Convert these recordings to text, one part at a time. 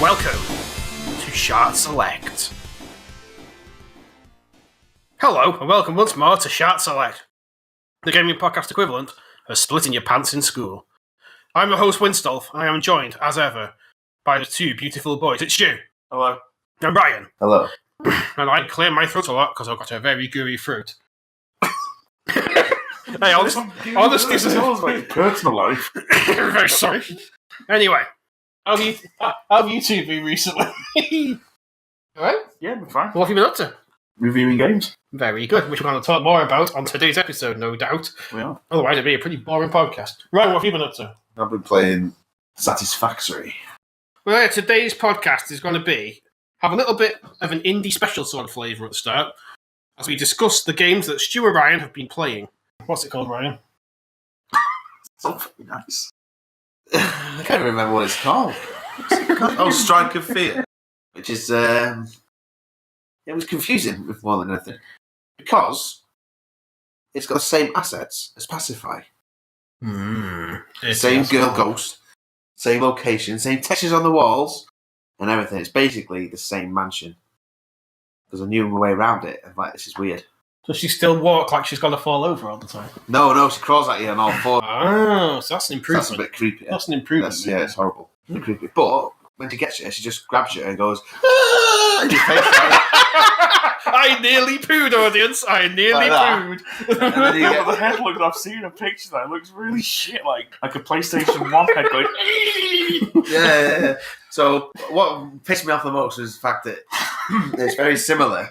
welcome to Shart Select. Hello, and welcome once more to Shart Select, the gaming podcast equivalent of splitting your pants in school. I'm your host, Winstolf, and I am joined, as ever, by the two beautiful boys. It's Stu. Hello. And Brian. Hello. And I clear my throat a lot because I've got a very gooey throat. Hey, honestly, this is about your personal life. I'm very sorry. Anyway, how have you two been recently? Alright? Yeah, we're fine. What have you been up to? Reviewing games. Very good, which we're going to talk more about on today's episode, no doubt. We are. Otherwise, it'd be a pretty boring podcast. Right, what have you been up to? I've been playing Satisfactory. Well, yeah, today's podcast is going to have a little bit of an indie special sort of flavour at the start, as we discuss the games that Stu and Ryan have been playing. What's it called, Ryan? Something nice. I can't remember what it's called. Oh, Strike of Fear. Which is, it was confusing with more than anything. Because it's got the same assets as Pacify. Same girl ghost, same location, same textures on the walls, and everything. It's basically the same mansion. There's a new way around it. I'm like, this is weird. Does she still walk like she's going to fall over all the time? No, she crawls at you on all fours. Oh, so that's an improvement. That's a bit creepy. That's an improvement. Yeah, it's horrible. It's creepy. But when she gets you, she just grabs you and goes, "Ah!" in your face. I nearly pooed, audience. I nearly Like pooed. And then you Yeah, get, but the head look, I've seen a picture that looks really shit, like a PlayStation 1 head going. yeah. So what pissed me off the most was the fact that it's very similar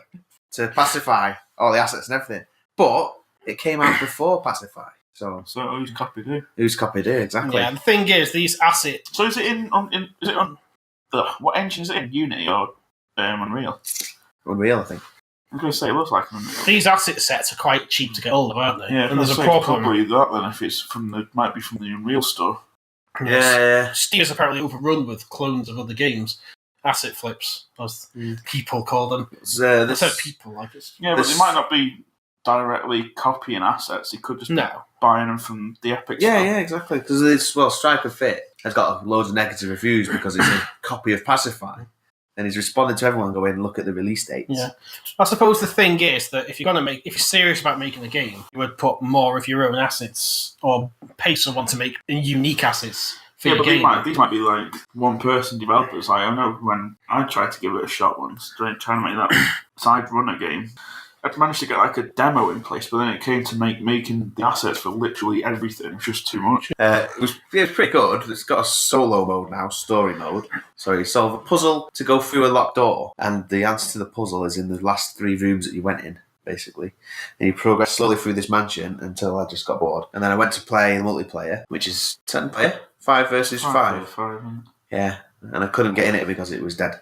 to Pacify, all the assets and everything, but it came out before Pacify. So who's copied who? who's copied it exactly? Yeah, the thing is, these assets... So is it on what engine is it in? Unity or Unreal? Unreal, I think. I was going to say it looks like an Unreal. These asset sets are quite cheap to get hold of, aren't they? Yeah, and there's a so problem. probably that then if it's might be from the Unreal store. Yeah. Steam's apparently overrun with clones of other games. Asset flips, as people call them. I said people, like it's... Yeah, but they might not be directly copying assets. They could just be buying them from the Epic store. Yeah, exactly. Because Strike of Fear has got loads of negative reviews because it's a copy of Pacify. And he's responded to everyone going, look at the release dates. Yeah. I suppose the thing is that if you're serious about making a game, you would put more of your own assets or pay someone to make unique assets for your game. These might be like one-person developers. Like, I know when I tried to give it a shot once, trying to make that side runner game, I'd managed to get like a demo in place, but then it came to making the assets for literally everything. It was just too much. It was pretty good. It's got a solo mode now, story mode. So you solve a puzzle to go through a locked door, and the answer to the puzzle is in the last 3 rooms that you went in, basically. And you progress slowly through this mansion until I just got bored. And then I went to play multiplayer, which is 10 player, 5 versus 5. Yeah, and I couldn't get in it because it was dead.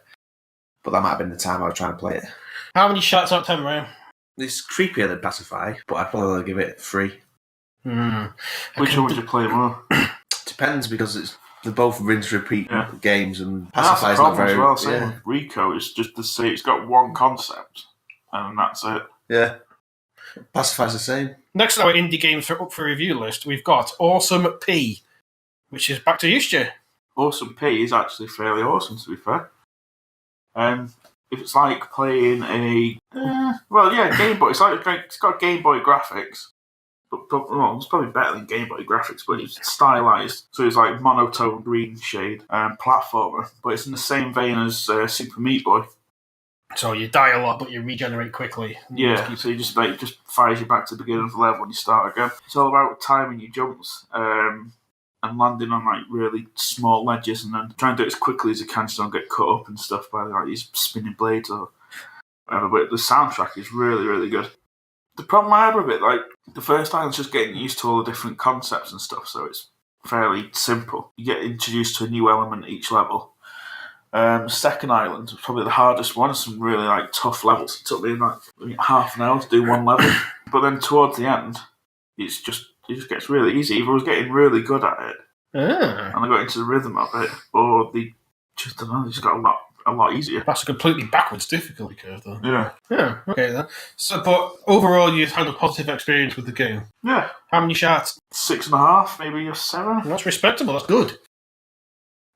But that might have been the time I was trying to play it. How many shots out of 10, Ryan? It's creepier than Pacify, but I'd probably give it 3. Which one would you play more? Depends, because they're both rinse-repeat games, and That's the Pacify's problem not very... as well. Same with Rico, it's just to say it's got one concept, and that's it. Yeah. Pacify's the same. Next on our indie games up for review list, we've got Awesome P, which is back to you, Stu. Awesome P is actually fairly awesome, to be fair. If it's like playing a... Game Boy. It's got Game Boy graphics. But it's probably better than Game Boy graphics, but it's stylized. So it's like monotone green shade platformer. But it's in the same vein as Super Meat Boy. So you die a lot, but you regenerate quickly. Yeah, so you just fires you back to the beginning of the level when you start again. It's all about timing your jumps and landing on like really small ledges, and then trying to do it as quickly as you can so you don't get cut up and stuff by like these spinning blades or whatever. But the soundtrack is really, really good. The problem I had with it, like the first time, is just getting used to all the different concepts and stuff, so it's fairly simple. You get introduced to a new element each level. Second island was probably the hardest one. Some really like tough levels. It took me like half an hour to do one level, but then towards the end, it just gets really easy. Either I was getting really good at it, and I got into the rhythm of it, or they just got a lot easier. That's a completely backwards difficulty curve, though. Yeah. Yeah. Okay then. So, but overall, you've had a positive experience with the game. Yeah. How many shots? 6.5, maybe a 7. That's respectable. That's good.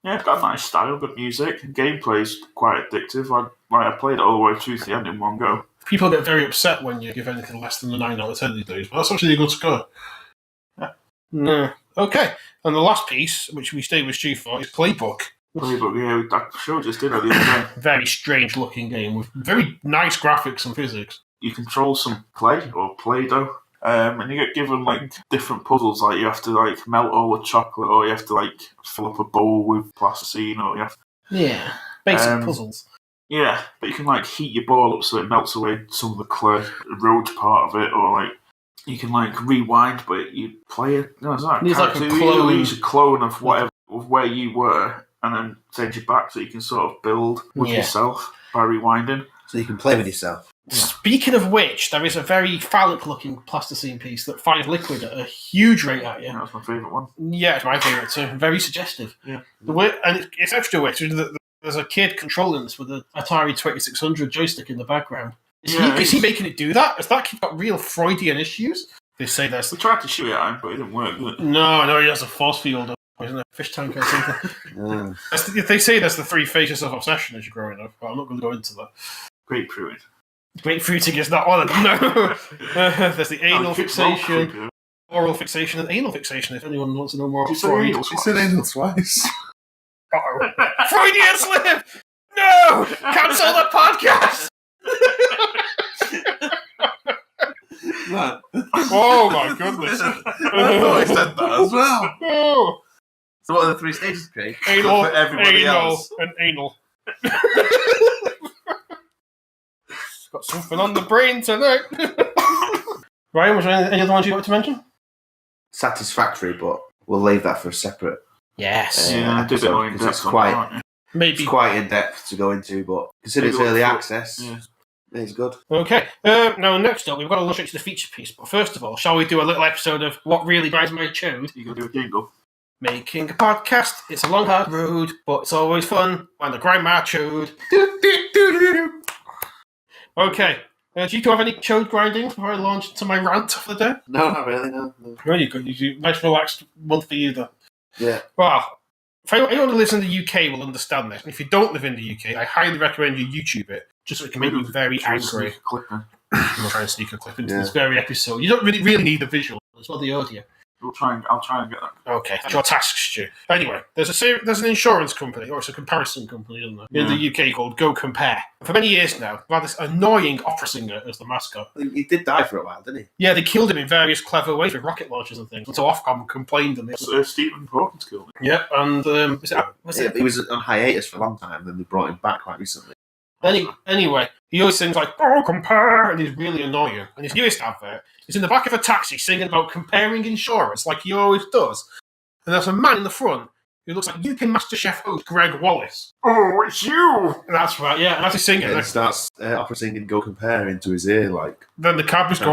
Yeah, it's got a nice style, good music. Gameplay's quite addictive. I played it all the way through to the end in one go. People get very upset when you give anything less than a 9 out of 10 these days, but that's actually a good score. Yeah. No. Okay, and the last piece, which we stayed with Stu for, is Playbook. Playbook, yeah, I showed you, didn't I, the other day? Very strange looking game with very nice graphics and physics. You control some clay or Play-Doh, and you get given like different puzzles. Like you have to like melt all the chocolate, or you have to like fill up a bowl with plasticine, or you have basic puzzles. Yeah, but you can like heat your ball up so it melts away some of the clay, erodes part of it, or like you can like rewind, but you play it. No, it's not. It's like a You clone. use a clone of whatever of where you were, and then send you back so you can sort of build with yourself by rewinding. So you can play with yourself. Speaking of which, there is a very phallic-looking plasticine piece that fires liquid at a huge rate at you. Yeah, that's my favourite one. Yeah, it's my favourite too. Very suggestive. Yeah. And it's extra weird. There's a kid controlling this with an Atari 2600 joystick in the background. Is he making it do that? Has that kid got real Freudian issues? They say there's... We tried to shoot it at him, but it didn't work, did it? No, he has a force field, isn't it? Fish tank or something. They say there's the 3 phases of obsession as you're growing up, but I'm not going to go into that. Grapefruiting. Grapefruiting is not one of them, no. There's the anal fixation, oral fixation, and anal fixation, if anyone wants to know more about Freud. You said anal twice. Uh-oh. Freudian slip! No! Cancel the podcast! Man. Oh my goodness. I thought I said that as well. No! So what are the 3 stages, Craig? Anal, For everybody else. and anal. Got something on the brain tonight. Ryan, was there any other ones you wanted to mention? Satisfactory, but we'll leave that for a separate. Yes. I did it all in depth. It's quite in depth to go into, but consider it's early access. Yeah. It's good. Okay. Now, next up, we've got to look into the feature piece. But first of all, shall we do a little episode of What Really Grinds My Chode? You can do a jingle. Making a podcast. It's a long, hard road, but it's always fun when the grind my chode. Okay. Do you two have any chode grinding before I launch into my rant for the day? No, not really, no. No, you good. You do nice, relaxed month for you, though. Yeah. Well, if anyone who lives in the UK will understand this. And if you don't live in the UK, I highly recommend you YouTube it, just so it can make you very angry. I'm I'm trying to sneak a clip into this very episode. You don't really need the visual, as well the audio. I'll try and get that. Okay, that's your task, Stu. Anyway, there's an insurance company, or it's a comparison company, isn't there, in the UK called Go Compare. For many years now, we had this annoying opera singer as the mascot. He did die for a while, didn't he? Yeah, they killed him in various clever ways with rocket launchers and things. So Ofcom complained and Stephen Hawking's killed him. Yeah, and He was on hiatus for a long time, then they brought him back quite recently. Anyway, he always sings like, "Oh, compare," and he's really annoying. And his newest advert is in the back of a taxi singing about comparing insurance like he always does. And there's a man in the front who looks like UK MasterChef host Greg Wallace. Oh, it's you! And that's right, yeah. And as he's singing, he starts opera singing Go Compare into his ear, like... Then the cab is going...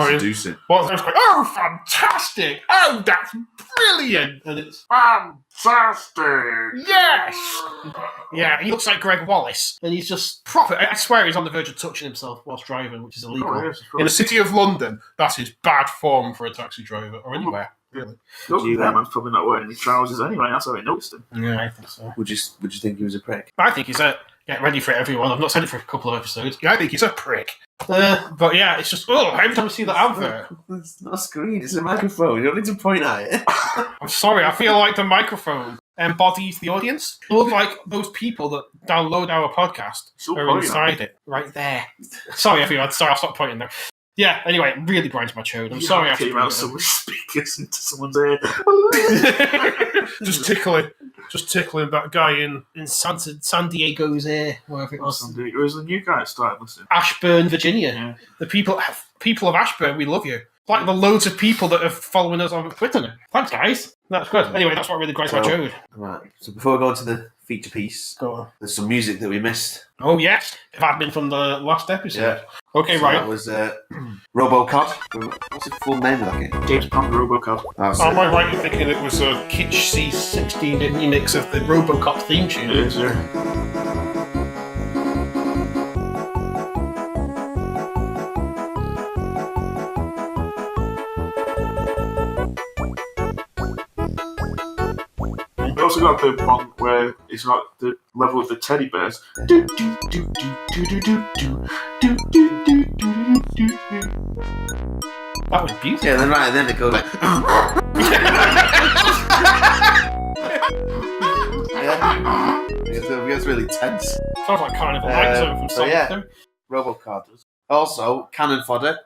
One of them going, "Oh, fantastic! Oh, that's brilliant!" And it's... Fantastic! Yes! Yeah, he looks like Greg Wallace, and he's just proper. I swear he's on the verge of touching himself whilst driving, which is illegal. Oh, yes, in the city of London, that is bad form for a taxi driver, or anywhere, really. Man's probably not wearing any trousers anyway, that's how I noticed him. Yeah, I think so. Would you think he was a prick? I think he's a... Get ready for it, everyone. I've not said it for a couple of episodes. Yeah, I think he's a prick. But yeah, it's just... every time I see that advert... It's not a screen, it's a microphone. You don't need to point at it. I'm sorry, I feel like the microphone embodies the audience. It looks like those people that download our podcast are inside it. Right there. Sorry, everyone. Sorry, I'll stop pointing there. Yeah, anyway, it really grinds my chode. I'm sorry I have to came out some speakers into someone's ear. Just tickling that guy in San Diego's ear, wherever it was. San Diego is the new guy that started listening. Ashburn, Virginia. Yeah. The people of Ashburn, we love you. Like the loads of people that are following us on Twitter now. Thanks, guys. That's good. Anyway, that's what really grinds my chode. Right. So before we go on to the feature piece, go on. There's some music that we missed. Oh, yes. If I'd been from the last episode. Yeah. Okay, so right. That was RoboCop. What's the full name of that game? James Bond RoboCop. Am I right in thinking it was a Kitsch C16 remix of the RoboCop theme tune? It is, yeah. also got the one where it's got the level with the teddy bears. Do, do, do, do, do, do, do, do, do, do, do, do, do, do. That was beautiful. Yeah, then right, then it goes like. Yeah. It gets really tense. Sounds like Carnival Night Zone from Sonic yeah. 2. Robocard does. Also, cannon fodder.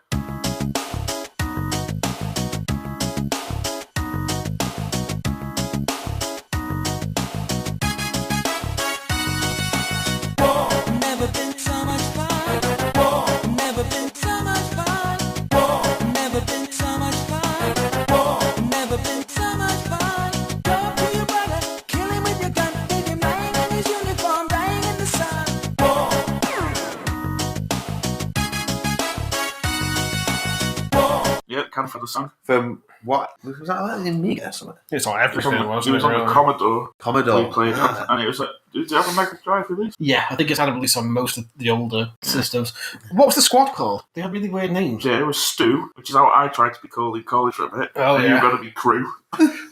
Never been so much fun. Never been so much fun. Never been so much fun. Never been so much fun. Go up to your brother, kill him with your gun. Leave him lying in his uniform, dying in the sun. Yeah, can for the song. From what? Was that like in Amiga or something? It's on everything, He wasn't was it? on the really? Commodore. Commodore. We played Ah. and it was like, did you have a Mega Drive release? Yeah, I think it's had a release on most of the older systems. What was the squad called? They had really weird names. Yeah, it was Stu, which is how I tried to be called in college for a bit. Oh, and yeah. you've got to be Crew.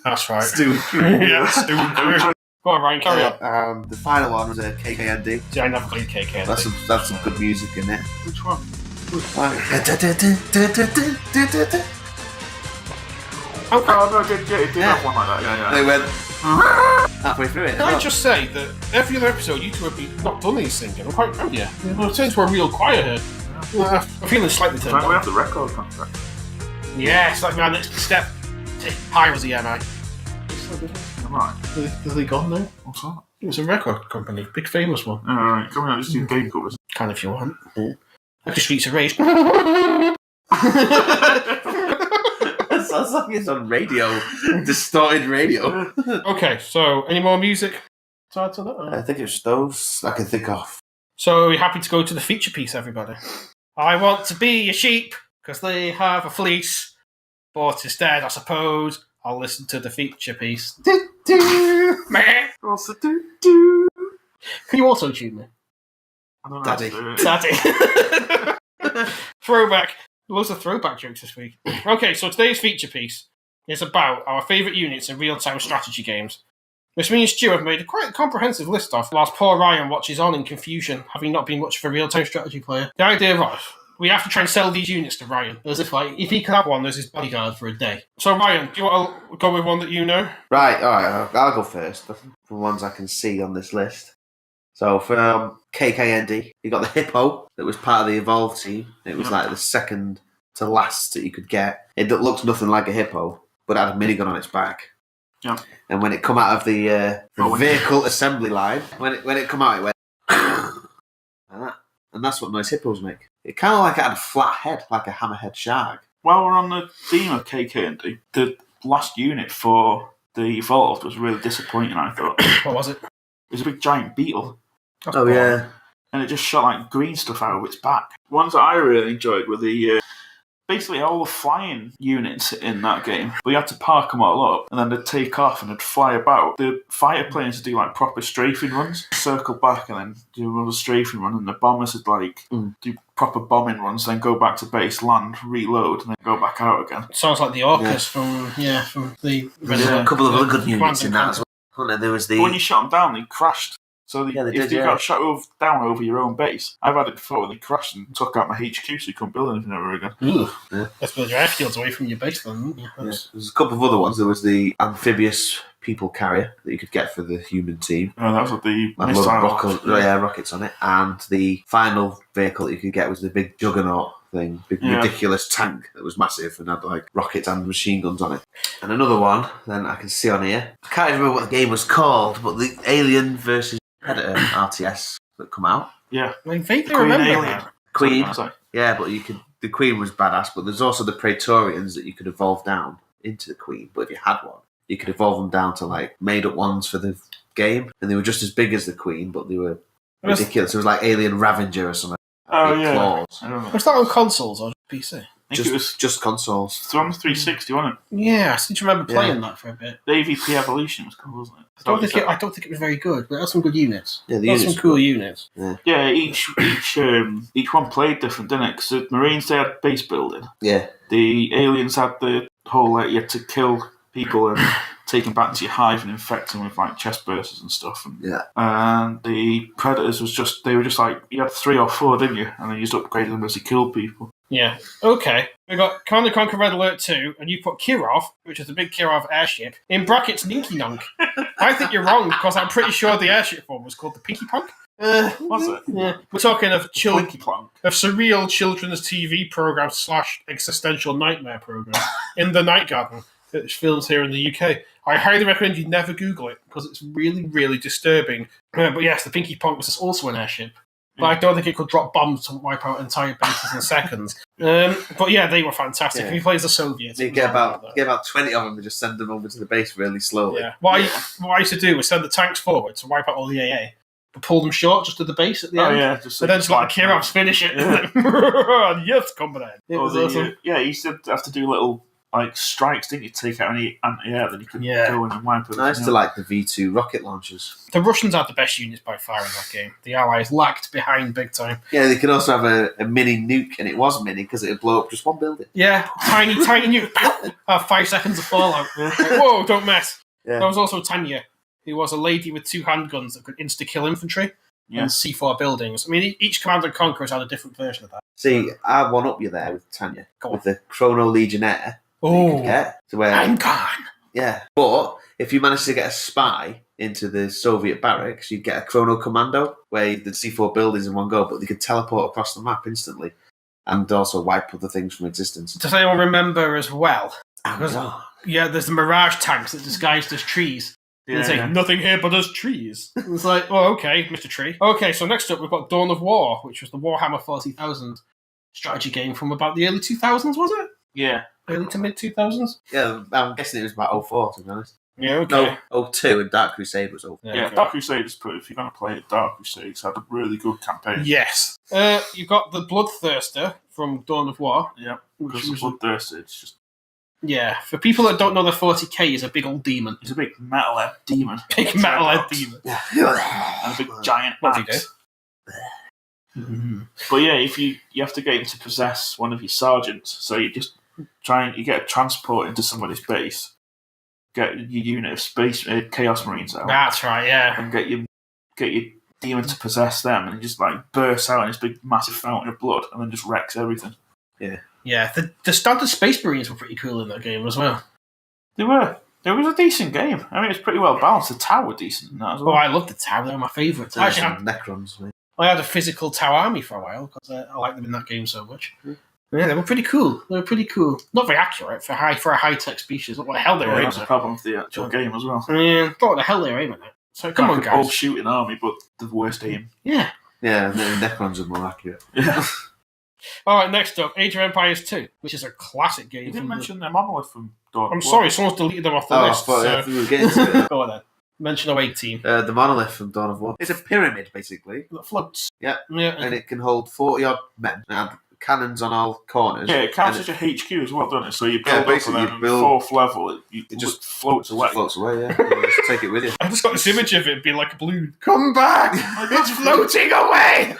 That's right. Stu. Yeah, Stu and Crew. Go on, Ryan, carry on. The final one was a KKND. See, I never played KK. That's some good music in it. Which one? Oh, Oh, no, it did have one like that, yeah. They went halfway through it. can I just say that every other episode you two have not done these singing? I'm quite proud of you. Well, it turns to a real choir here. I'm feeling slightly turned Like, we on. have the record contract. Yes, that's my next step. Hi, was the MI. Alright, Are they gone now? what's that? It was a record company, big famous one. Alright, come on, just do game covers. Kind if you want. Like the Streets of Rage. Sounds like it's on radio. Distorted radio. Okay, so any more music? To that? I think it's those I can think of. So are we happy to go to the feature piece, everybody? I want to be a sheep because they have a fleece, but instead, I suppose, I'll listen to the feature piece. Meh. Also, do. Can you also tune me? I don't know Daddy. how to do it. Daddy. Throwback. Loads of throwback jokes this week. Okay, so today's feature piece is about our favourite units in real-time strategy games, which me and Stu have made a quite comprehensive list of, whilst poor Ryan watches on in confusion, having not been much of a real-time strategy player. The idea was, we have to try and sell these units to Ryan, as if if he could have one, there's his bodyguard for a day. So Ryan, do you want to go with one that you know? Right, alright, I'll go first. For the ones I can see on this list. So for KKND, you got the Hippo that was part of the Evolve team. It was like the second to last that you could get. It looks nothing like a Hippo, but it had a minigun on its back. Yeah. And when it come out of the vehicle assembly line, when it come out, it went like that. And that's what nice hippos make. It kind of like it had a flat head, like a hammerhead shark. While we're on the theme of KK&D, the last unit for the Evolved was really disappointing, I thought. What was it? It was a big giant beetle, That's Oh boring. yeah. and it just shot like green stuff out of its back. Ones that I really enjoyed were the basically all the flying units in that game. But you had to park them all up, and then they'd take off and they'd fly about. The fighter planes would do like proper strafing runs, circle back and then do another strafing run, and the bombers would like do proper bombing runs, then go back to base, land, reload, and then go back out again. Sounds like the Orcas from the There's a couple of other good Command units and in that Conquer. as well. Wasn't there was But when the you shot them down, they crashed. So Yeah, they if did, they yeah. got shot down over your own base, I've had it before when they crashed and took out my HQ so you couldn't build anything ever again. Ooh. Yeah. Let's build your airfields away from your base then. Yeah, that's- there's a couple of other ones. There was the amphibious people carrier that you could get for the human team. Oh, that was what the Had missile. rockets on it. And the final vehicle that you could get was the big juggernaut thing, big Yeah. ridiculous tank that was massive and had like rockets and machine guns on it. And another one, then I can see on here. I can't even remember what the game was called, but the Alien versus Predator RTS that come out. Yeah. I vaguely Queen remember Alien. that. Queen, Sorry. yeah, but you could. The Queen was badass, but there's also the Praetorians that you could evolve down into the Queen. But if you had one, you could evolve them down to like made up ones for the game, and they were just as big as the Queen, but they were Was, ridiculous. It was like Alien Ravager or something. Oh, Big yeah. claws. I don't know. was that on consoles or PC? I think it was Just consoles. it's on the 360, wasn't it? Yeah, I seem to remember Yeah. playing that for a bit. The AVP Evolution was cool, wasn't it? I don't think it was very good, but it had some good units. Yeah, It the had units some cool units. Yeah, each one played different, didn't it? Because the Marines, they had base building. Yeah, The aliens had the whole, like, you had to kill people and take them back to your hive and infect them with like chest bursters and stuff. Yeah. And the predators they were just like, you had 3 or 4, didn't you? And then you just upgraded them as you killed people. Yeah. Okay. We got Command & Conquer Red Alert 2, and you put Kirov, which is the big Kirov airship, in brackets Ninky Nonk. I think you're wrong, because I'm pretty sure the airship form was called the Pinky Punk. Was it? Yeah. We're talking of Pinky Plonk. of surreal children's TV program / existential nightmare program in the Night Garden. It's filmed here in the UK. I highly recommend you never Google it because it's really, really disturbing. But yes, the Pinky Punk was also an airship. But I don't think it could drop bombs to wipe out entire bases in seconds. But yeah, they were fantastic. Yeah. If he plays the Soviets, You get about 20 of them and just send them over to the base really slowly. yeah. What I used to do was send the tanks forward to wipe out all the AA, but pull them short just to the base at the end. Yeah, just And then just let the Kirovs finish it. Yeah. Yes, comrade. It was awesome. Yeah, you used to have to do little like strikes, didn't you? Take out any anti-air, then you could go in and wipe it. I used to like the V2 rocket launchers. The Russians had the best units by far in that game. The Allies lagged behind big time. Yeah, they could also have a mini nuke, and it was mini because it would blow up just one building. Yeah, tiny nuke. 5 seconds of fallout. Whoa, don't mess. Yeah. There was also Tanya, who was a lady with 2 handguns that could insta-kill infantry and C4 buildings. I mean, each Command and Conquer has had a different version of that. See, I one up you there with Tanya. Go on. With the Chrono Legionnaire. Oh, To where, I'm gone. yeah. But if you manage to get a spy into the Soviet barracks, you'd get a Chrono Commando where you'd see 4 buildings in one go, but they could teleport across the map instantly and also wipe other things from existence. Does anyone remember as well? Oh, Yeah, there's the Mirage tanks that disguised as trees. And say, nothing here but us trees. It's like, oh, okay, Mr. Tree. Okay, so next up we've got Dawn of War, which was the Warhammer 40,000 strategy game from about the early 2000s, was it? Yeah. Early to mid 2000s? yeah, I'm guessing it was about 04, to be honest. Yeah, okay. No, 02, and Dark Crusade was 04. Yeah, okay. Dark Crusade is pretty. If you're going to play it, Dark Crusade's had a really good campaign. Yes. You've got the Bloodthirster from Dawn of War. Yeah, Which because was, Bloodthirster, it's just yeah, for people that don't know, the 40k is a big old demon. he's a big metalhead demon. Big metalhead demon. And a big giant What do you axe. do? Mm-hmm. But yeah, if you have to get him to possess one of your sergeants, so you just you get a transport into somebody's base, get your unit of space Chaos Marines out, That's right, yeah. and get your demon to possess them, and he just like bursts out in this big massive fountain of blood, and then just wrecks everything. Yeah, the standard Space Marines were pretty cool in that game as well. They were. It was a decent game. I mean, it's pretty well balanced. The tower were decent in that as Oh, well. I loved the Tau. They were my favourites. There's Actually, some Necrons, mate. I had a physical Tau army for a while because I liked them in that game so much. Yeah, they were pretty cool. Not very accurate for a high-tech species. What the hell they were aiming That's the at. problem with the actual game as well. Yeah, what the hell they were aiming at. So come on, Like an old guys. shooting army, but the worst aim. Yeah. Yeah, the Necrons are more accurate. Yeah. All right, next up, Age of Empires 2, which is a classic game. You didn't from the- mention the monolith from Dawn of I'm War. sorry, someone's deleted them off the Oh, list. but So... if we were getting to it. Go on then. Mention away team. The monolith from Dawn of War. It's a pyramid, basically, That floats. Yeah. Yeah. and it can hold 40-odd men. It had cannons on all corners. Yeah, it counts and as your HQ as well, doesn't it? So you Yeah, build up and basically then you on build- 4th level, it just floats it away. just floats away, yeah. You just take it with you. I just got this image of it being like a balloon. Come back! It's floating away!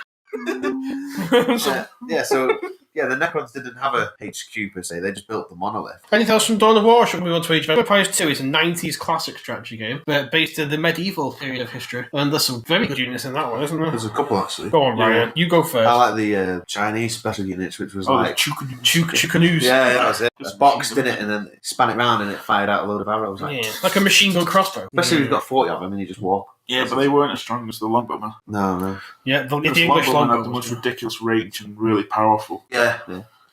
Yeah, the Necrons didn't have a HQ per se, they just built the monolith. Anything else from Dawn of War? Should we move on to Age of Empires 2? It's a 90s classic strategy game, but based in the medieval period of history. And there's some very good units in that one, isn't there? There's a couple actually. Go on, Ryan. You go first. I like the Chinese special units, which was Oh, like... the Chukanoos. Yeah, that was it. Just It boxed in machine it and then span it round and it fired out a load of arrows. Like, Yeah, like a machine gun crossbow. especially if you've got 40 of them and you just walk. Yeah, but they weren't as strong as the longbowmen. No. Yeah, the Because English longbowmen had the longbow. most ridiculous range and really powerful. Yeah.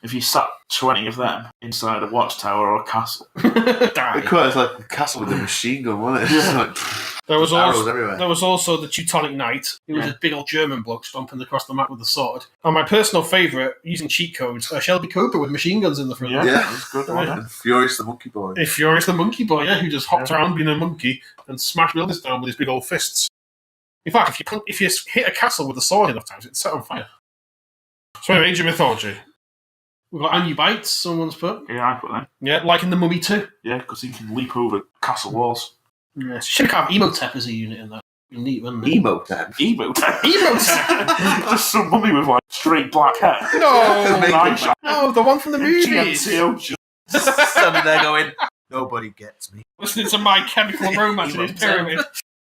If you sat 20 of them inside a watchtower or a castle, Die. It was like a castle with a machine gun, wasn't it? It's like, There was arrows also everywhere. there was also the Teutonic Knight. He was Yeah. a big old German bloke stomping across the map with a sword. And my personal favourite, using cheat codes, Shelby Cooper with machine guns in the front. yeah, Yeah. that was good. Wasn't it? And Furious the Monkey Boy. If Furious the Monkey Boy, yeah, who just hopped around being a monkey and smashed buildings down with his big old fists. In fact, if you hit a castle with a sword enough times, it's set on fire. So, Age of Mythology. We've got Anubites, someone's put. Yeah, I put that. Yeah, like in the Mummy 2. Yeah, because he can leap over castle walls. Yes. Should have Emotep as a unit in that. Neat, wouldn't it? Emo time. Emotep. Emotep! Just some mummy with like straight black hair. No! Make Nice. No, the one from the movies! GMTO. Standing there going, Nobody gets me. Listening to My Chemical Romance in his Emote. pyramid.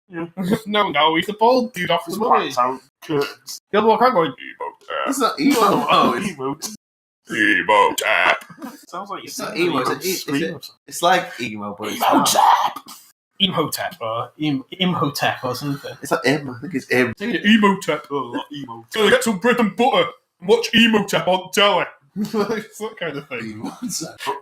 Yeah. No, he's the bald dude off the Just money. blacked out curtains. The other one can't go, emo It's tap. not emo. Oh, it's, Emote. Emo tap. Sounds like it's not emo. It's like emo, but it's Emo not. tap. Imhotep or Imhotep or something. It's not im. I think it's im. Emotep. Oh, not emo. So get some bread and butter and watch Emotep on telly. It's that kind of thing.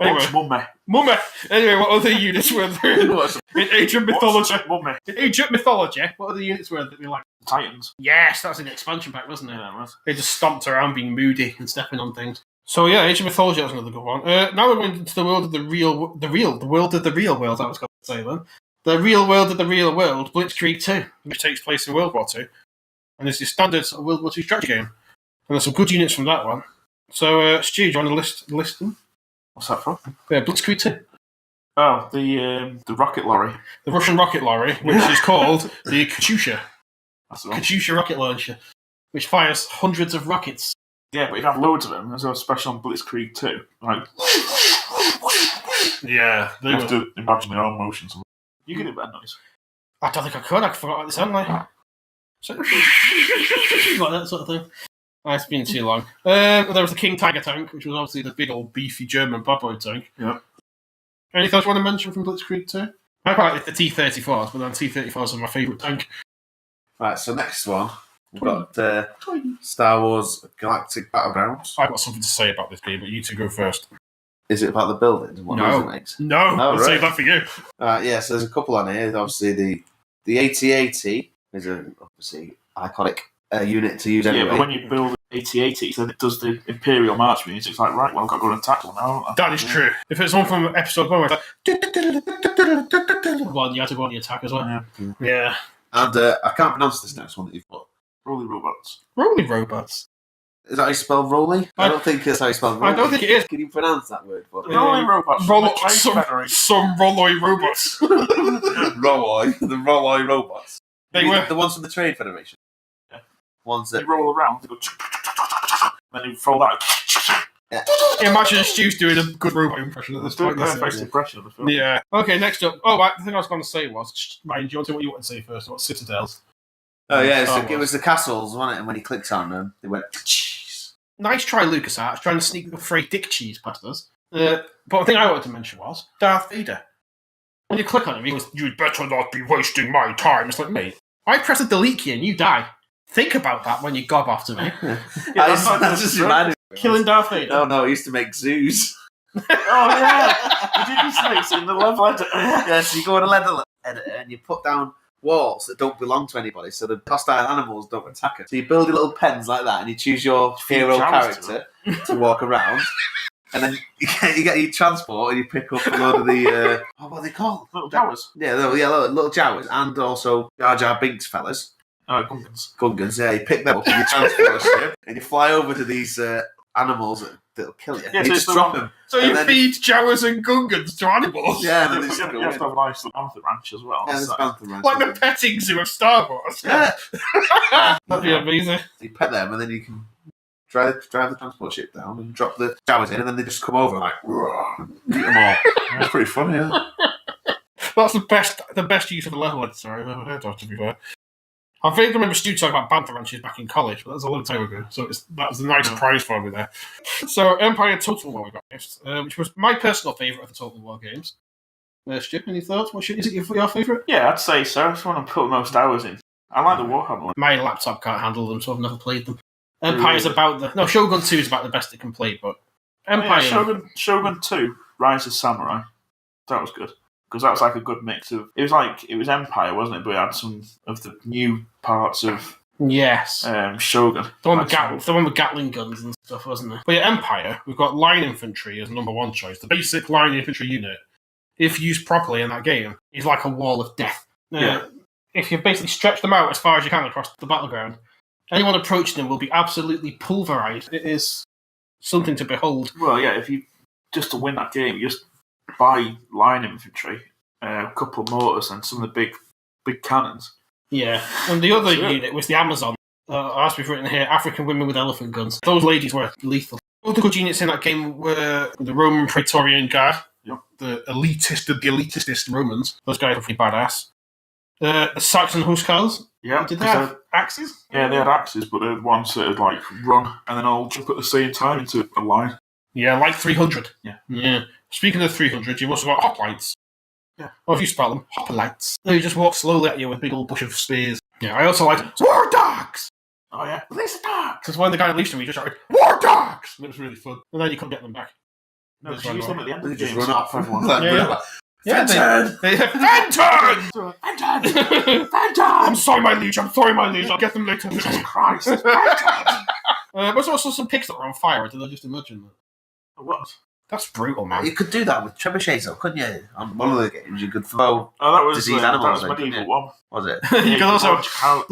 Anyway. Watch Mummy. Mummy. Anyway, what other units were there in ancient mythology? Watch Mummy. In ancient mythology, what other units were that we like? Titans. Yes, that's in the expansion pack, wasn't it? Yeah, right. They just stomped around being moody and stepping on things. So yeah, ancient mythology, that's another good one. Now we're going into the world of the world of the real world, I was going to say then. The real world of the real world, Blitzkrieg 2, which takes place in World War II. And it's your standard World War II strategy game. And there's some good units from that one. So, Stu, do you want to list them? What's that from? Blitzkrieg 2. Oh, the rocket lorry. The Russian rocket lorry, which is called the Katyusha. That's the one. Katyusha rocket launcher, which fires hundreds of rockets. Yeah, but you'd have loads of them. There's a special on Blitzkrieg too. Like, Yeah. you have to imagine their own motions. You can do that noise. I don't think I could. I forgot what they sound like. So, like that sort of thing. It's been too long. There was the King Tiger tank, which was obviously the big old beefy German Boboid tank. Yeah. Anything else you want to mention from Blitzkrieg 2? I quite like the T-34s, but then T-34s are my favourite tank. Right, so next one, we've got Star Wars Galactic Battlegrounds. I've got something to say about this game, but you two go first. Is it about the buildings and what No. noise it makes? No, Oh, I'll right. save that for you. Yeah, so there's a couple on here. Obviously, the AT-AT is an obviously iconic unit to use anyway. Yeah, but when you build AT-AT, then it does the Imperial March music. It's like, right, well, I've got to go and attack one now. That is true. If it's one from episode 1 where it's like... Well, you had to go on the attack as well. Yeah. Yeah. And I can't pronounce this next one that you've got. Rolly robots. Rolly robots. Is that how you spell Rolly? I don't think that's how you spell Rolly. I don't think it is. Can you pronounce that word for me? Rolly robots. Some Rolly robots. Rolly. The Rolly robots. They You mean were. the ones from the Trade Federation? Yeah. Ones They that... roll around, they go, then they fold out. Imagine Stu's doing a good robot impression at this Let's do a point. That's perfect it. impression of the film. Yeah. Okay, next up. Oh, right, the thing I was going to say was, Ryan, do you want to say what you want to say first? What Citadels? Oh, yeah, Star it Wars. was the castles, wasn't it? And when he clicks on them, they went... Nice try, LucasArts, trying to sneak the Frey Dick cheese past us. But the thing I wanted to mention was Darth Vader. When you click on him, he goes, "You'd better not be wasting my time." It's like, mate, I press the delete key and you die. Think about that when you gob off to me. That's just reminded me. Killing Darth Vader. No, he used to make zoos. Oh, yeah! He did these things in the level editor. Yeah, so you go on a level editor and you put down walls that don't belong to anybody, so the hostile animals don't attack it. So you build your little pens like that, and you choose your hero character to walk around, and then you get your transport and you pick up a load of the what are they called? Little towers. Yeah, little Jawas, and also Jar Jar Binks fellas, Gungans. Yeah, you pick them up in your transport ship, and you fly over to these animals that'll kill you. Yeah, And so you it's just the drop one- them. So you And then- feed Jawas and Gungans to animals? Yeah, and You then they just have go to have in. a nice Anther Ranch as well. Yeah, That's there's like- Bantha Ranch. Like the petting zoo of Star Wars. Yeah. That'd be amazing. You pet them, and then you can drive the transport ship down and drop the Jawas in, and then they just come over and like, "Roar," eat them all. It's pretty funny, yeah. That's the best use of a level editor I've ever heard of, to be fair. I vaguely remember Stu talking about Bantha Ranches back in college, but that was a long time ago, so that was a nice surprise for me there. So, Empire Total War we got next, which was my personal favourite of the Total War games. Stu, any thoughts? Is it your favourite? Yeah, I'd say so. It's one I put the most hours in. I like the Warhammer one. My laptop can't handle them, so I've never played them. Empire's Shogun 2 is about the best it can play, but Empire... Yeah, Shogun 2, Rise of Samurai. That was good. Because that was like a good mix of... It was Empire, wasn't it? But it had some of the new parts of Yes. Shogun. The one with Gatling guns and stuff, wasn't it? But yeah, Empire, we've got line infantry as number one choice. The basic line infantry unit, if used properly in that game, is like a wall of death. Yeah. If you basically stretch them out as far as you can across the battleground, anyone approaching them will be absolutely pulverised. It is something to behold. Well, yeah, just to win that game, you just buy line infantry, a couple of mortars, and some of the big cannons. Yeah. And the other Sure. unit was the Amazon. As we've written here, African women with elephant guns. Those ladies were lethal. Other good units in that game were the Roman Praetorian Guard. Yep. the elitist Romans. Those guys were pretty badass. The Saxon Huskars. Yeah, Did they have axes? Yeah, they had axes, but they're the ones that would like run and then all jump at the same time into a line. Yeah, like 300. Yeah. Speaking of 300, you've also got hoplites. Yeah. Or if you spell them, hoplites. They just walk slowly at you with a big old bush of spears. Yeah, I also like war dogs! Oh yeah, police dogs! Because when the guy unleashed them, he just shouted, war dogs! And it was really fun. And then you couldn't get them back. No, Just you run use them away. at the end of They the just game. run off everyone. Yeah. Fenton! They Fenton! Fenton! I'm sorry, my liege. I'll get them later. Jesus Christ! Fenton! There's also some pigs that were on fire. Did I just imagine that? What? That's brutal, man. You could do that with trebuchets, though, couldn't you? On one of the games, you could throw. Oh, that was Diseased that animals, was then, medieval couldn't one. Was it? You can also cow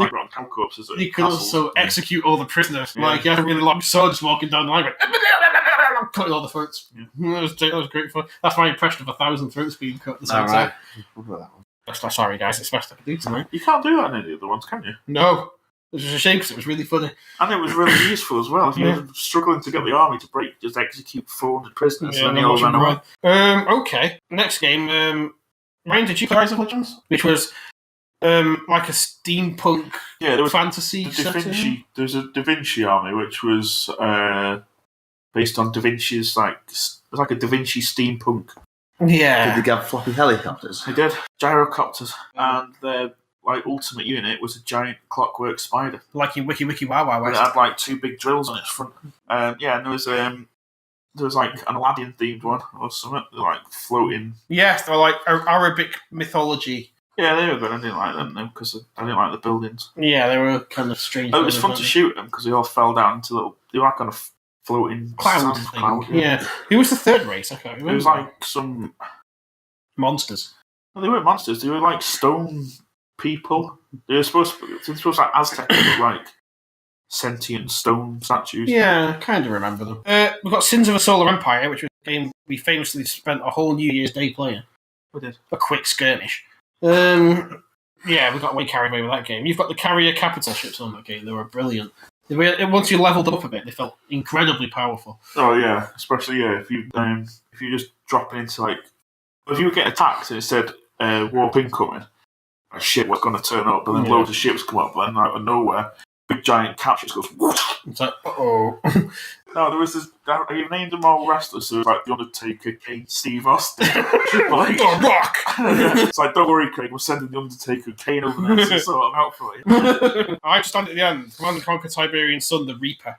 corpses. you can also execute all the prisoners. Yeah. Like you had a really long sword just walking down the line, going, cutting all the throats. Yeah. That was great fun. That's my impression of 1,000 throats being cut at the same All time. right. Sorry, guys. It's the best I can do tonight. You can't do that in any of the other ones, can you? No, it was a shame because it was really funny. And it was really useful as well. If you're struggling to get the army to break, just execute 400 prisoners and then they all run away. Okay. Next game. Ryan, did you play Rise of Legends? Which was like a steampunk Yeah, there was fantasy the setting. There's a Da Vinci army, which was based on Da Vinci's it was like a Da Vinci steampunk. Yeah. Did they have floppy helicopters? They did gyrocopters, and their ultimate unit was a giant clockwork spider. Like in Wiki Wiki Wow Wow But West. it had like 2 big drills on its front. And there was like an Aladdin themed one or something, like floating. Yes, they were like Arabic mythology. Yeah, they were good. I didn't like them though because I didn't like the buildings. Yeah, they were kind of strange. Oh, it was fun weren't to they? shoot them because they all fell down into little. They were like on a floating Cloud sand thing. cloud. Yeah. Who was the third race? I can't remember. It was like some. monsters. Well, they weren't monsters. They were like stone people. They were supposed to like Aztec, but like sentient stone statues. Yeah, I kind of remember them. We've got Sins of a Solar Empire, which was a game we famously spent a whole New Year's Day playing. We did. A quick skirmish. Yeah, we got way carried away with that game. You've got the carrier capital ships on that game. They were brilliant. Once you leveled them up a bit, they felt incredibly powerful. Oh yeah, especially if you just drop into like if you get attacked and it said warp incoming, a ship was going to turn up, but then loads of ships come up, and out of nowhere, big giant captures goes. Whoosh! It's like, uh-oh. No, there was this. You named them all wrestlers, so it was like the Undertaker, Kane, Steve Austin. Like, Oh, Rock! it's like, don't worry, Craig, we're sending the Undertaker, Kane over there to sort them out for you. I just stand at the end. Command and Conquer Tiberian Sun, the Reaper,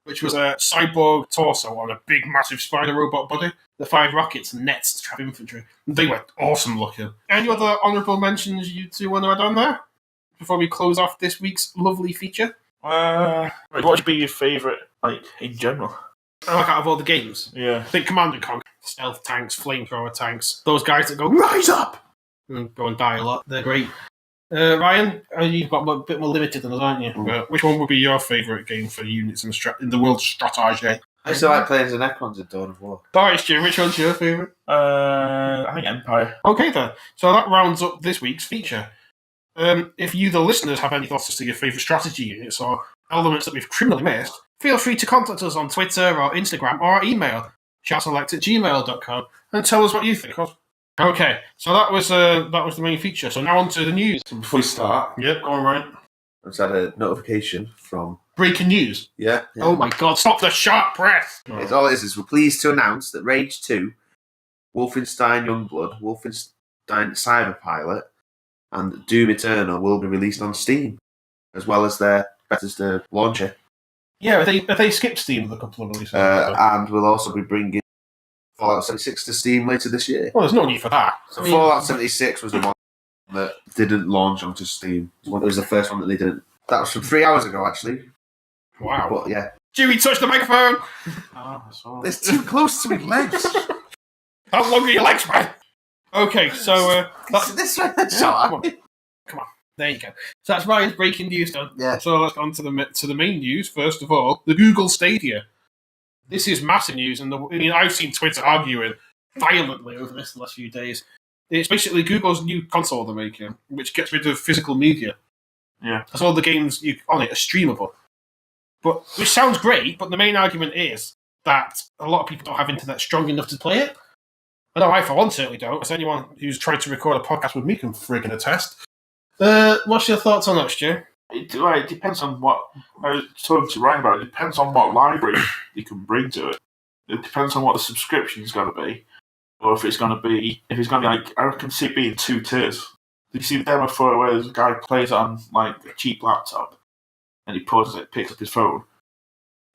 which was a cyborg torso on a big, massive spider robot body. The 5 rockets and nets to trap infantry. They were awesome looking. Any other honourable mentions you two want to add on there? Before we close off this week's lovely feature? What would be your favourite, like, in general? Like out of all the games. Yeah. I think Command and Conquer. Stealth tanks, flamethrower tanks. Those guys that go, rise up! And go and die a lot. They're great. Ryan, you've got a bit more limited than us, aren't you? Which one would be your favourite game for units in the world of strategy? I still like playing as the Necrons in Dawn of War. Alright, Stu, which one's your favourite? I think Empire. Okay then. So that rounds up this week's feature. If you, the listeners, have any thoughts as to your favourite strategy units or elements that we've criminally missed, feel free to contact us on Twitter or Instagram or email chartselect@gmail.com and tell us what you think. Okay, so that was the main feature. So now on to the news. So before we start, Yep, all right. I just had a notification from. Breaking news. Yeah. Oh my god, stop the sharp press! It's all it is we're pleased to announce that Rage 2, Wolfenstein Youngblood, Wolfenstein Cyberpilot, and Doom Eternal will be released on Steam, as well as their Bethesda launcher. Yeah, they skipped Steam with a couple of releases. And we'll also be bringing Fallout 76 to Steam later this year. Well, there's no need for that. So Fallout 76 was the one that didn't launch onto Steam. It was the first one that they didn't. That was from 3 hours ago, actually. Wow. But yeah. Dewey, touch the microphone! It's too close to my legs. How long are your legs, man? Okay, so That's this way. Come on. There you go. So that's Ryan's breaking news done. Yeah. So let's go on to the main news. First of all, the Google Stadia. This is massive news, and I've seen Twitter arguing violently over this the last few days. It's basically Google's new console they're making, which gets rid of physical media. Yeah. That's all the games on it are streamable. Which sounds great, but the main argument is that a lot of people don't have internet strong enough to play it. I know I, for one, certainly don't. As anyone who's tried to record a podcast with me can friggin' attest. What's your thoughts on that, Stu? It depends on what. I was talking to Ryan about it. It depends on what library you can bring to it. It depends on what the subscription's going to be, or if it's going to be like, I can see it being 2 tiers. Did you see the demo for it where there's a guy plays it on like a cheap laptop, and he pauses it, picks up his phone,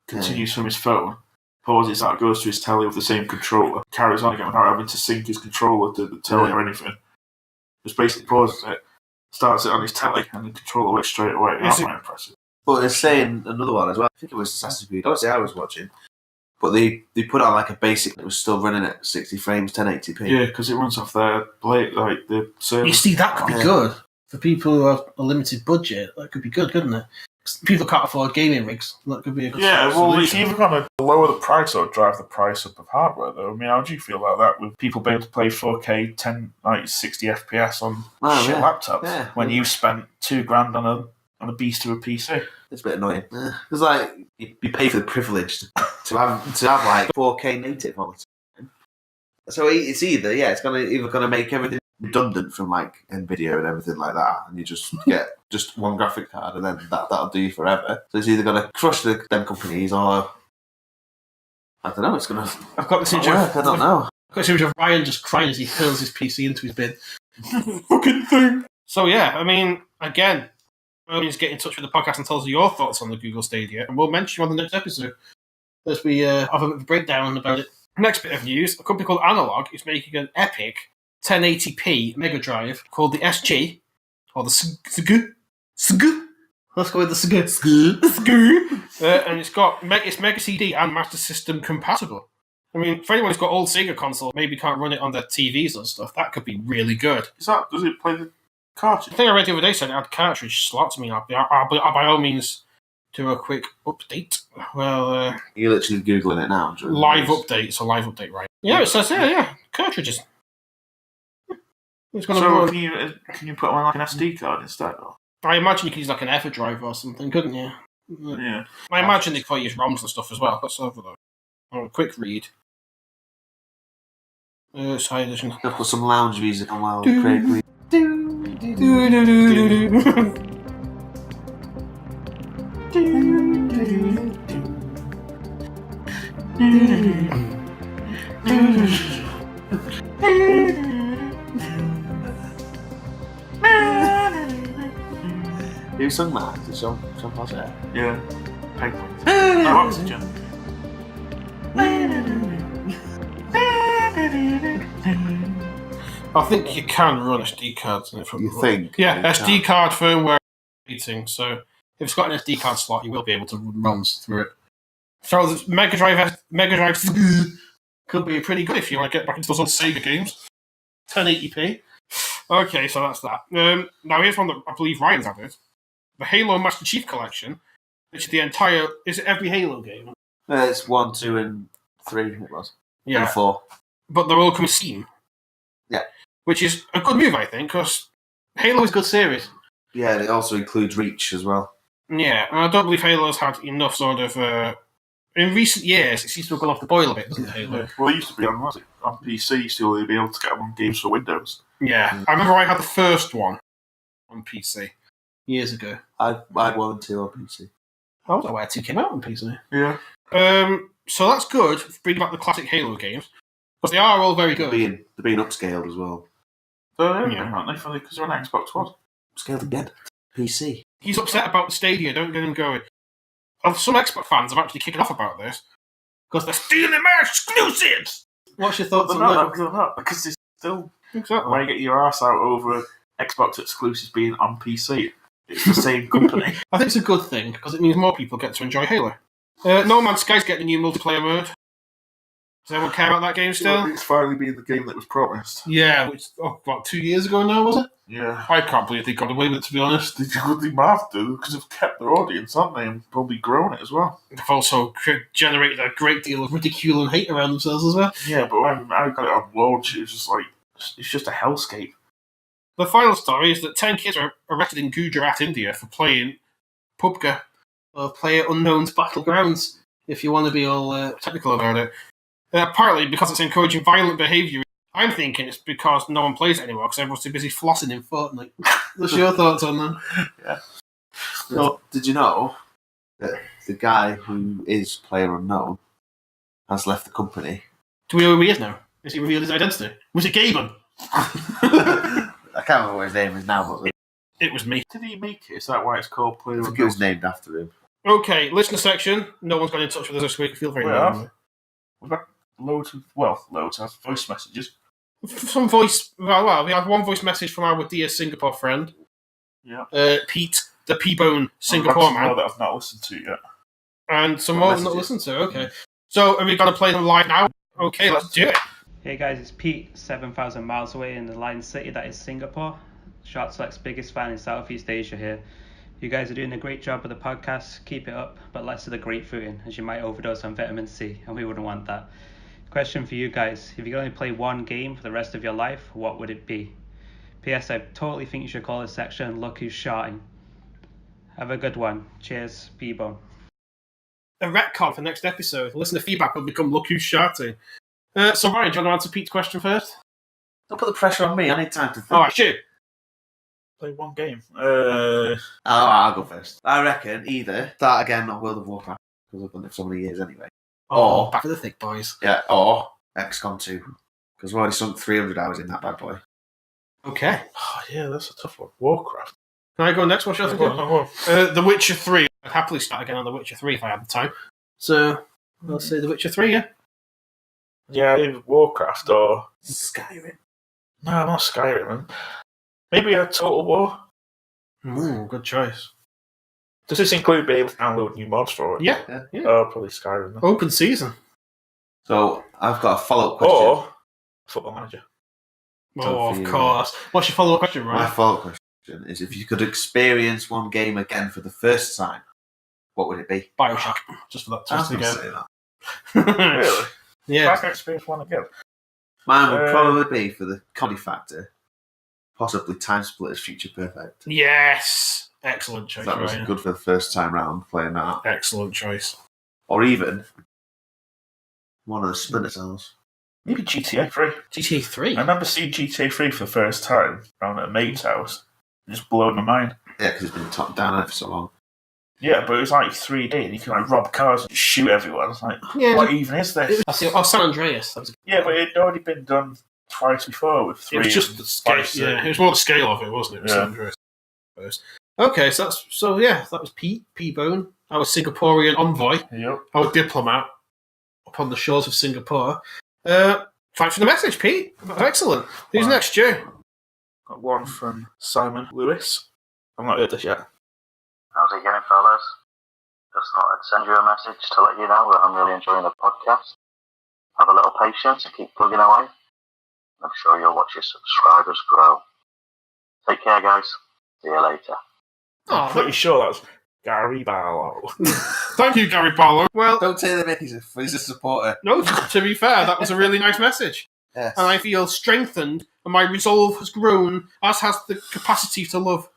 continues from his phone, pauses that, goes to his telly with the same controller, carries on again without having to sync his controller to the telly or anything. Just basically pauses it, starts it on his telly, and the controller works straight away. That's quite impressive. But it's saying another one as well. I think it was Assassin's Creed Odyssey I was watching. But they put on like a basic that was still running at 60 frames, 1080p. Yeah, because it runs off their the server. You see, that could be good for people who have a limited budget. That could be good, couldn't it? People can't afford gaming rigs. That could be a good well, it's solution. either going to lower the price or drive the price up of hardware, though. I mean, how do you feel about that? With people being able to play 4K, 60 FPS on laptops when you spent $2,000 on a beast of a PC? It's a bit annoying. It's like you pay for the privilege to have like 4K native on it. So it's either it's gonna make everything redundant from like Nvidia and everything like that, and you just get just one graphic card, and then that'll do you forever. So it's either gonna crush them companies, or I don't know. It's gonna. I've got this image. I don't know. I've got this image of Ryan just crying as he hurls his PC into his bin. Fucking thing. So yeah, I mean, again, just get in touch with the podcast and tell us your thoughts on the Google Stadia, and we'll mention you on the next episode as we have a bit of a breakdown about it. Next bit of news: a company called Analog is making an epic 1080p Mega Drive called the SG, or the SG. Let's go with the SG. And it's Mega CD and Master System compatible. I mean, for anyone who's got old Sega consoles, maybe can't run it on their TVs and stuff, that could be really good. Does it play the cartridge? I think I read the other day saying it had cartridge slots. I mean, I'll by all means do a quick update. Well, you're literally Googling it now. Live update, right? Yeah, it says cartridges. It's So can you put on like an SD card instead? Or? I imagine you could use like an F drive or something, couldn't you? Yeah. I imagine they could probably use ROMs and stuff as well. Let's have a look. A quick read. Side edition. They'll put some lounge music on while Craig reads. Who sung that? Is it Sean Foster? Yeah. Penguins. No oxygen. I think you can run SD cards in it from. You think? Yeah, SD card firmware rating. So if it's got an SD card slot, you will be able to run ROMs through it. So the Mega Drive could be pretty good if you want to get back into those old Sega games. 1080p. Okay, so that's that. Now here's one that I believe Ryan's added. The Halo Master Chief Collection, which is the entire... Is it every Halo game? It's 1, 2, and 3, it was. Yeah. And 4. But they're all coming Steam. Yeah. Which is a good move, I think, because Halo is a good series. Yeah, and it also includes Reach as well. Yeah, and I don't believe Halo's had enough sort of... in recent years, it seems to have gone off the boil a bit, doesn't it, Halo? Well, it used to be on PC, you still be able to get them on games for Windows. Yeah. I remember I had the first one on PC years ago. I had 1 and 2 on PC. I don't know where 2 came out on PC. Yeah. So that's good, bringing back the classic Halo games, because they are all very good. They're being upscaled as well. Yeah, aren't they? Because they're on Xbox One. Upscaled again. PC. He's upset about the Stadia, don't get him going. Some Xbox fans are actually kicking off about this, because they're stealing my exclusives! What's your thoughts on that? They're not, because it's still... Exactly. Why you get your arse out over Xbox exclusives being on PC? It's the same company. I think it's a good thing, because it means more people get to enjoy Halo. No Man's Sky's getting a new multiplayer mode. Does anyone care about that game still? It's finally been the game that was promised. Yeah, which, 2 years ago now, was it? Yeah. I can't believe they got away with it, to be honest. They have to, because they've kept their audience, haven't they? And probably grown it as well. They've also generated a great deal of ridicule and hate around themselves as well. Yeah, but when I got it on launch, it was just like, it's just a hellscape. The final story is that 10 kids are arrested in Gujarat, India, for playing PUBG, or Player Unknown's Battlegrounds, if you want to be all technical about it. Apparently, because it's encouraging violent behaviour I'm thinking it's because no one plays it anymore because everyone's too busy flossing in Fortnite. What's your thoughts on that? Yeah. Well, did you know that the guy who is Player Unknown has left the company? Do we know who he is now? Has he revealed his identity? Was it Gaben? I can't remember what his name is now, but It was me. Did he make it? Is that why it's called Player I think it was named after him. Okay, listener section. No one's got in touch with us this week. Feel very lonely. We've got loads of voice messages. Some voice. Well, we have one voice message from our dear Singapore friend. Yeah. Pete, the P-Bone Singapore man. That I've not listened to yet. And some more I've not listened to. Okay. So are we going to play them live now? Okay, let's do it. Hey guys, it's Pete, 7,000 miles away in the Lion City that is Singapore. Shart Select's biggest fan in Southeast Asia here. You guys are doing a great job with the podcast. Keep it up, but less of the grapefruiting, as you might overdose on vitamin C, and we wouldn't want that. Question for you guys: if you could only play one game for the rest of your life, what would it be? P.S. I totally think you should call this section "Look Who's Sharting." Have a good one. Cheers, P-Bone. A retcon for next episode. Listener feedback will become Look Who's Sharting. So Ryan, do you want to answer Pete's question first? Don't put the pressure on me. I need time to think. Alright, shoot. Play one game. I'll go first. I reckon either start again on World of Warcraft, because I've done it for so many years anyway. Oh, back to the thick boys. Yeah, or XCOM 2, because we've already sunk 300 hours in that bad boy. Okay. Oh, yeah, that's a tough one. Warcraft. Can I go next? What's your other game? The Witcher 3. I'd happily start again on The Witcher 3 if I had the time. So, let's say The Witcher 3, yeah? Yeah, either Warcraft or... Skyrim. No, not Skyrim, man. Maybe a Total War. Ooh, good choice. Does this include being able to download new mods for it? Yeah. Oh, probably Skyrim then. Open season. So, I've got a follow-up question. Or Football Manager. Oh, of course. What's your follow-up question, My Ryan? follow-up question is, if you could experience one game again for the first time, what would it be? Bioshock. Just for that I was twist going to again. say that. Really? If I Yeah. can experience one again. Mine would probably be, for the comedy factor, possibly Time Splitters Future Perfect. Yes. Excellent choice, That was Ryan. good for the first time round, playing that. Excellent choice. Or even one of the Splinter Cells. Maybe GTA 3. GTA 3? I remember seeing GTA 3 for the first time around at a mate's house. It just blew my mind. Yeah, because it's been top down on it for so long. Yeah, but it was like 3D and you can like rob cars and shoot everyone. It's like, Yeah. what even is this? San Andreas. That was Yeah, but it had already been done twice before with 3. It was just and the scale. 5, Yeah, it was more the scale of it, wasn't it? It was Yeah. San Andreas first. Okay, so that was Pete P-Bone, our Singaporean envoy, Yep. our diplomat upon the shores of Singapore. Thanks for the message, Pete. That was excellent. Who's Wow. next, Stu? Got one from Simon Lewis. I've not heard this yet. How's it going, fellas? Just thought I'd send you a message to let you know that I'm really enjoying the podcast. Have a little patience and keep plugging away. I'm sure you'll watch your subscribers grow. Take care, guys. See you later. I'm pretty sure that's Gary Barlow. Thank you, Gary Barlow. Well, Don't take the mick, he's a supporter. no, to be fair, that was a really nice message. Yes. And I feel strengthened, and my resolve has grown, as has the capacity to love.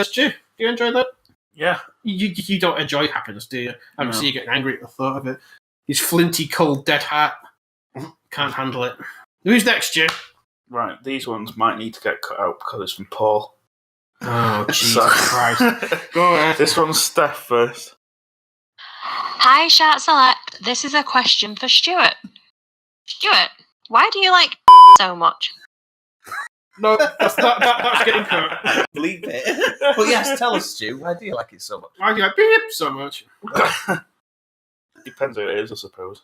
Stu, do you enjoy that? Yeah. You don't enjoy happiness, do you? I No. see you getting angry at the thought of it. His flinty, cold, dead heart can't handle it. Who's next, Stu? Right, these ones might need to get cut out because it's from Paul. Oh, Jesus So- Christ. Go ahead. This one's Steph first. Hi, Shart Select. This is a question for Stuart. Stuart, why do you like so much? No, that's getting cut. Bleep it. But yes, tell us, Stu, why do you like it so much? Why do you like beep so much? Depends who it is, I suppose.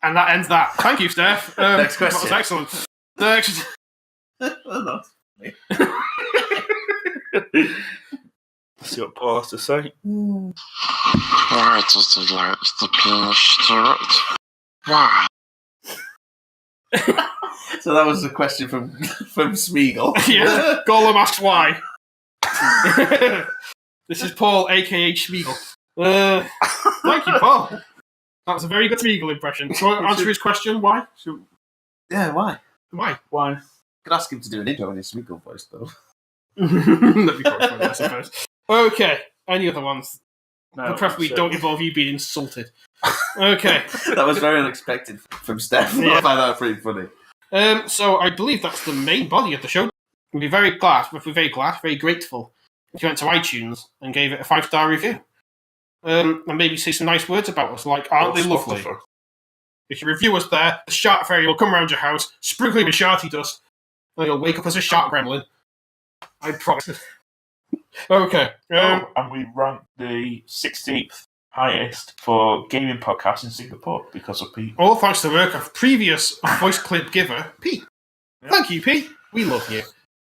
And that ends that. Thank you, Steph. Next That was question. excellent. Next. No. Let's see what Paul has to say. Why does he like the penis, Stuart? Why? So that was a question from Smeagol. Yeah, Gollum asks why. This is Paul, aka Schmiegel. Thank you, Paul. That was a very good Schmiegel impression. Do you want to answer his question? Why? Yeah, why? Why? Why? Could ask him to do an intro in his Smeagol voice, though. That'd be quite funny, I suppose. Okay, any other ones? No, Preferably that's it. don't involve you being insulted. Okay. That was very unexpected from Steph. Yeah. I find that pretty funny. So I believe that's the main body of the show. We'd be very grateful if you went to iTunes and gave it a 5-star review. And maybe say some nice words about us, like, aren't they lovely? If you review us there, the Shart Fairy will come around your house, sprinkle you with Sharty dust, and you'll wake up as a Shart gremlin. I promise. Okay. And we ranked the 16th highest for gaming podcasts in Singapore because of Pete. All thanks to the work of previous voice clip giver, Pete. Yeah. Thank you, Pete. We love you.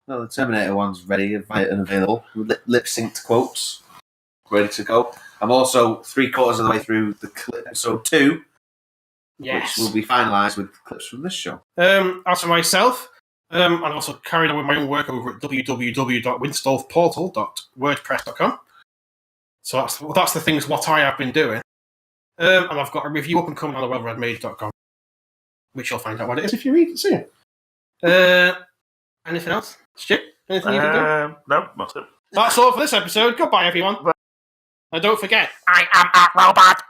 Well, the Terminator one's ready and available. Lip synced quotes. Ready to go. I'm also 3/4 of the way through the episode 2, Yes. which will be finalised with clips from this show. As for myself, I'm also carried on with my own work over at www.windstolfportal.wordpress.com. So that's the things what I have been doing. And I've got a review up and coming on wellreadmade.com, which you'll find out what it is if you read it soon. Anything else? Stu? Anything you can do? No, that's it. That's all for this episode. Goodbye, everyone. And don't forget, I am a robot.